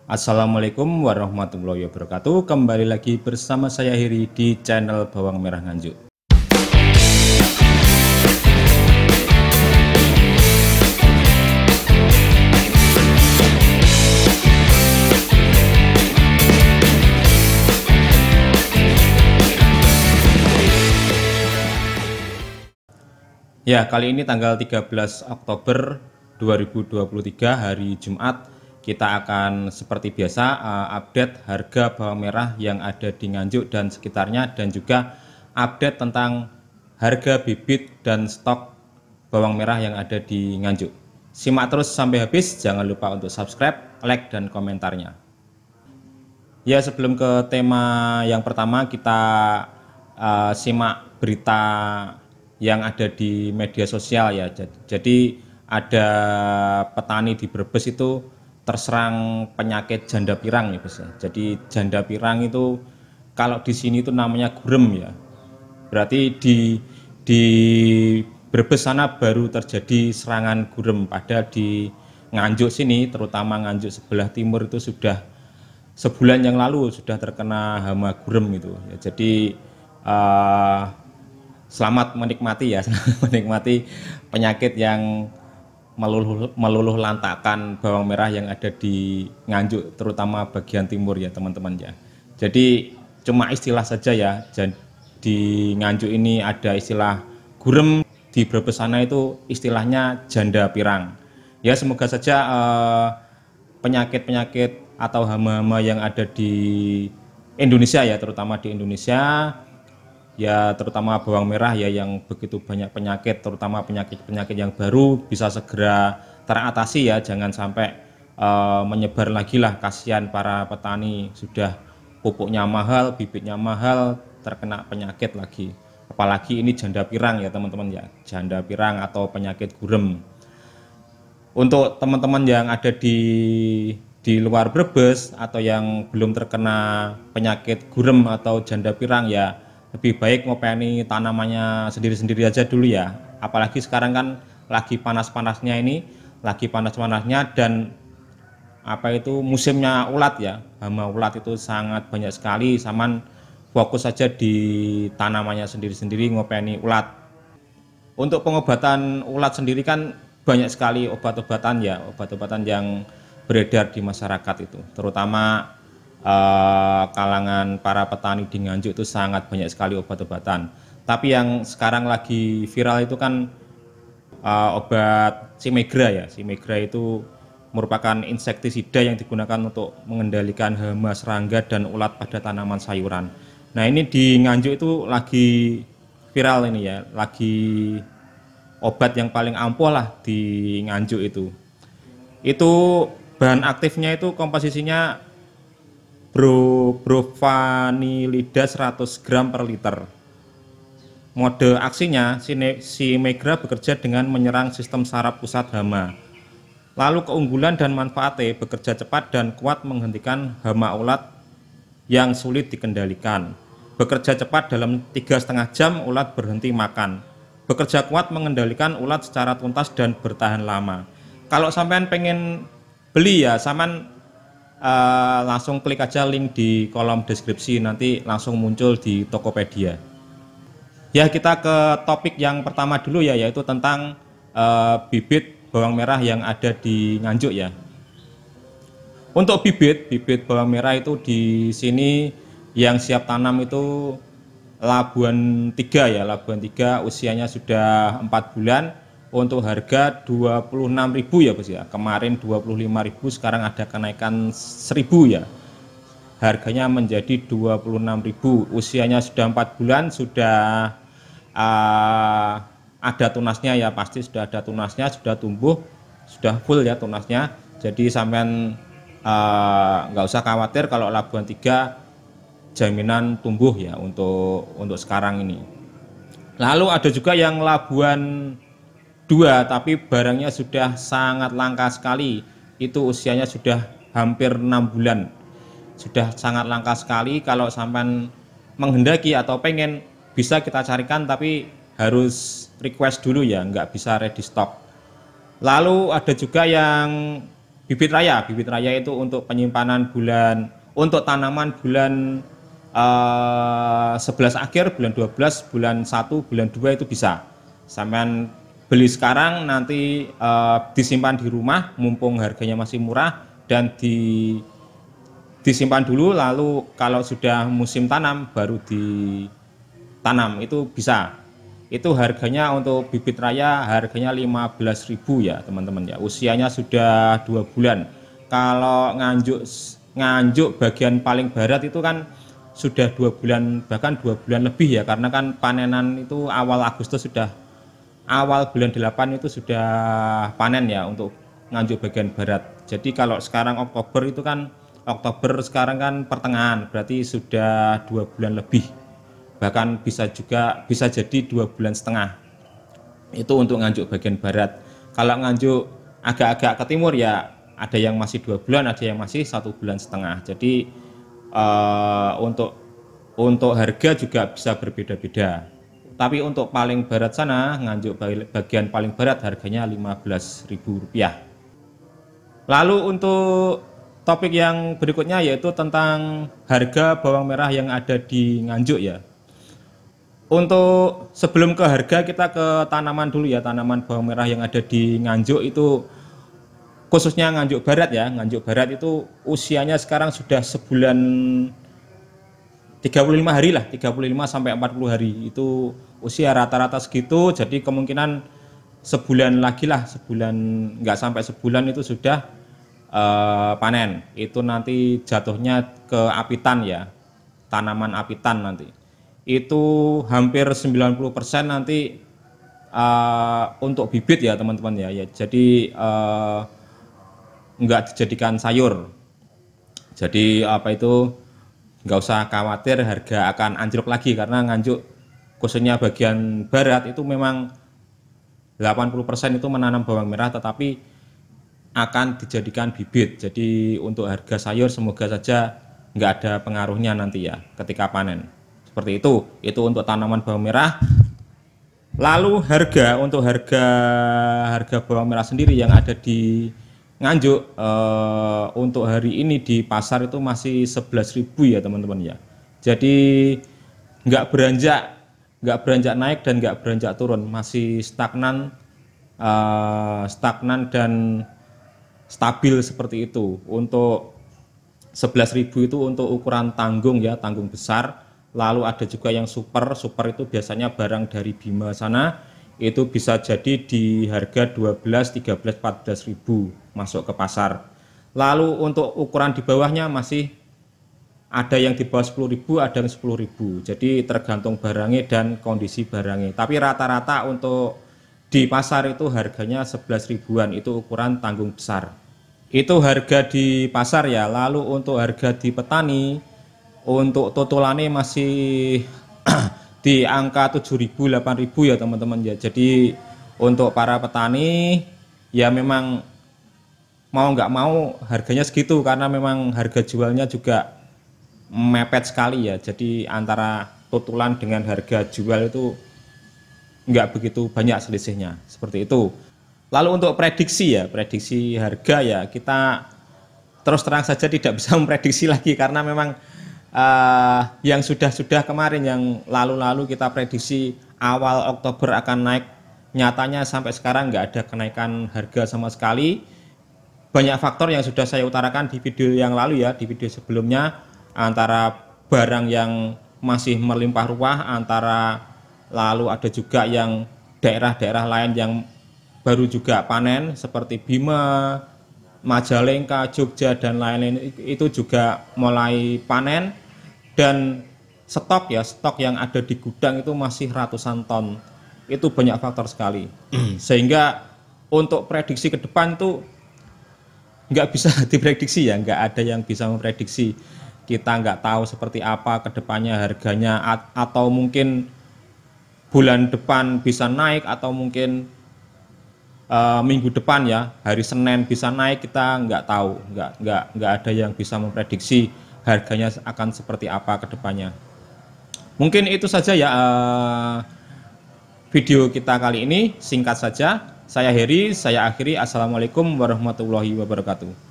Assalamualaikum warahmatullahi wabarakatuh. Kembali lagi bersama saya Heri di channel Bawang Merah Nganjuk. Ya, kali ini tanggal 13 Oktober 2023 hari Jumat, kita akan seperti biasa update harga bawang merah yang ada di Nganjuk dan sekitarnya, dan juga update tentang harga bibit dan stok bawang merah yang ada di Nganjuk. Simak terus sampai habis, jangan lupa untuk subscribe, like, dan komentarnya. Ya, sebelum ke tema yang pertama, kita simak berita yang ada di media sosial ya. Jadi ada petani di Brebes itu terserang penyakit janda pirang ya, Bos ya. Jadi janda pirang itu kalau di sini itu namanya gurem ya. Berarti di Brebes sana baru terjadi serangan gurem, padahal di Nganjuk sini, terutama Nganjuk sebelah timur itu sudah sebulan yang lalu sudah terkena hama gurem itu ya. Jadi selamat menikmati ya, selamat menikmati penyakit yang meluluh lantakan bawang merah yang ada di Nganjuk, terutama bagian timur ya teman-teman ya. Jadi cuma istilah saja ya, di Nganjuk ini ada istilah gurem, di Brebes sana itu istilahnya janda pirang. Ya, semoga saja penyakit-penyakit atau hama-hama yang ada di Indonesia ya, terutama di Indonesia ya, terutama bawang merah ya yang begitu banyak penyakit, terutama penyakit-penyakit yang baru bisa segera teratasi ya, jangan sampai menyebar lagi lah, kasihan para petani, sudah pupuknya mahal, bibitnya mahal, terkena penyakit lagi. Apalagi ini janda pirang ya teman-teman ya, janda pirang atau penyakit gurem. Untuk teman-teman yang ada di luar Brebes atau yang belum terkena penyakit gurem atau janda pirang ya, lebih baik ngopeni tanamannya sendiri-sendiri aja dulu ya. Apalagi sekarang kan lagi panas-panasnya ini, lagi panas-panasnya, dan apa itu musimnya ulat ya, hama ulat itu sangat banyak sekali. Saman fokus saja di tanamannya sendiri-sendiri, ngopeni ulat. Untuk pengobatan ulat sendiri kan banyak sekali obat-obatan ya, obat-obatan yang beredar di masyarakat itu, terutama kalangan para petani di Nganjuk itu sangat banyak sekali obat-obatan. Tapi yang sekarang lagi viral itu kan obat Simegra ya. Simegra itu merupakan insektisida yang digunakan untuk mengendalikan hama, serangga, dan ulat pada tanaman sayuran. Nah, ini di Nganjuk itu lagi viral ini ya, lagi obat yang paling ampuh lah di Nganjuk itu. Itu bahan aktifnya itu komposisinya brovanilida 100 gram per liter. Mode aksinya, Simegra bekerja dengan menyerang sistem saraf pusat hama. Lalu keunggulan dan manfaatnya, bekerja cepat dan kuat menghentikan hama ulat yang sulit dikendalikan. Bekerja cepat, dalam 3,5 jam ulat berhenti makan. Bekerja kuat mengendalikan ulat secara tuntas dan bertahan lama. Kalau sampean pengen beli ya, sampean langsung klik aja link di kolom deskripsi, nanti langsung muncul di Tokopedia. Ya, kita ke topik yang pertama dulu ya, yaitu tentang bibit bawang merah yang ada di Nganjuk ya. Untuk bibit bawang merah itu di sini yang siap tanam itu Labuan 3 ya, Labuan 3, usianya sudah 4 bulan. Untuk harga 26.000 ya Bos ya. Kemarin 25.000, sekarang ada kenaikan 1.000 ya. Harganya menjadi 26.000. Usianya sudah 4 bulan, sudah ada tunasnya ya, pasti sudah ada tunasnya, sudah tumbuh, sudah full ya tunasnya. Jadi sampean nggak usah khawatir kalau Labuan 3 jaminan tumbuh ya untuk sekarang ini. Lalu ada juga yang Labuan 2, tapi barangnya sudah sangat langka sekali. Itu usianya sudah hampir 6 bulan. Sudah sangat langka sekali. Kalau sampai menghendaki atau pengen, bisa kita carikan, tapi harus request dulu ya, nggak bisa ready stock. Lalu ada juga yang Bibit raya itu untuk penyimpanan bulan, untuk tanaman bulan 11 akhir, bulan 12, bulan 1, bulan 2 itu bisa. Sampean beli sekarang nanti disimpan di rumah mumpung harganya masih murah dan disimpan dulu, lalu kalau sudah musim tanam baru ditanam, itu bisa. Itu harganya untuk bibit raya harganya 15.000 ya teman-teman ya, usianya sudah 2 bulan. Kalau nganjuk bagian paling barat itu kan sudah 2 bulan, bahkan 2 bulan lebih ya, karena kan panenan itu awal Agustus, sudah awal bulan 8 itu sudah panen ya untuk nganjuk bagian barat. Jadi kalau sekarang Oktober itu kan, Oktober sekarang kan pertengahan, berarti sudah 2 bulan lebih, bahkan bisa jadi 2,5 bulan. Itu untuk nganjuk bagian barat. Kalau nganjuk agak-agak ke timur ya ada yang masih 2 bulan, ada yang masih 1,5 bulan. Jadi untuk harga juga bisa berbeda-beda. Tapi untuk paling barat sana, nganjuk bagian paling barat harganya Rp15.000. Lalu untuk topik yang berikutnya yaitu tentang harga bawang merah yang ada di Nganjuk ya. Untuk sebelum ke harga, kita ke tanaman dulu ya, tanaman bawang merah yang ada di Nganjuk itu, khususnya Nganjuk Barat ya. Nganjuk Barat itu usianya sekarang sudah sebulan 35 hari lah, 35 sampai 40 hari itu usia rata-rata segitu. Jadi kemungkinan sebulan lagi lah, nggak sampai sebulan itu sudah panen. Itu nanti jatuhnya ke apitan ya, tanaman apitan nanti. Itu hampir 90% nanti untuk bibit ya teman-teman ya. Jadi nggak dijadikan sayur. Jadi nggak usah khawatir harga akan anjlok lagi, karena Nganjuk khususnya bagian barat itu memang 80% itu menanam bawang merah, tetapi akan dijadikan bibit. Jadi untuk harga sayur semoga saja nggak ada pengaruhnya nanti ya ketika panen. Seperti itu untuk tanaman bawang merah. Lalu untuk harga bawang merah sendiri yang ada di Nganjuk untuk hari ini di pasar itu masih 11.000 ya teman-teman ya. Jadi nggak beranjak naik dan nggak beranjak turun, masih stagnan dan stabil seperti itu. Untuk 11.000 itu untuk ukuran tanggung ya, tanggung besar. Lalu ada juga yang super itu biasanya barang dari Bima sana, itu bisa jadi di harga 12, 13, 14.000 masuk ke pasar. Lalu untuk ukuran di bawahnya masih ada yang di bawah 10.000, ada yang 10.000. Jadi tergantung barangnya dan kondisi barangnya. Tapi rata-rata untuk di pasar itu harganya 11 ribuan, itu ukuran tanggung besar. Itu harga di pasar ya. Lalu untuk harga di petani, untuk totolane masih di angka 7.000, 8.000 ya teman-teman ya. Jadi untuk para petani ya memang mau nggak mau harganya segitu, karena memang harga jualnya juga mepet sekali ya. Jadi antara totalan dengan harga jual itu nggak begitu banyak selisihnya, seperti itu. Lalu untuk prediksi harga ya, kita terus terang saja tidak bisa memprediksi lagi, karena memang yang sudah kemarin, yang lalu-lalu kita prediksi awal Oktober akan naik, nyatanya sampai sekarang nggak ada kenaikan harga sama sekali. Banyak faktor yang sudah saya utarakan di video yang lalu ya, di video sebelumnya, antara barang yang masih melimpah ruah, lalu ada juga yang daerah-daerah lain yang baru juga panen seperti Bima, Majalengka, Jogja dan lain-lain, itu juga mulai panen. Dan stok yang ada di gudang itu masih ratusan ton. Itu banyak faktor sekali. Sehingga untuk prediksi ke depan itu nggak bisa diprediksi ya, nggak ada yang bisa memprediksi. Kita nggak tahu seperti apa ke depannya harganya, atau mungkin bulan depan bisa naik, atau mungkin minggu depan ya, hari Senin bisa naik, kita nggak tahu, nggak ada yang bisa memprediksi harganya akan seperti apa ke depannya. Mungkin itu saja ya video kita kali ini, singkat saja. Saya Heri, saya akhiri. Assalamualaikum warahmatullahi wabarakatuh.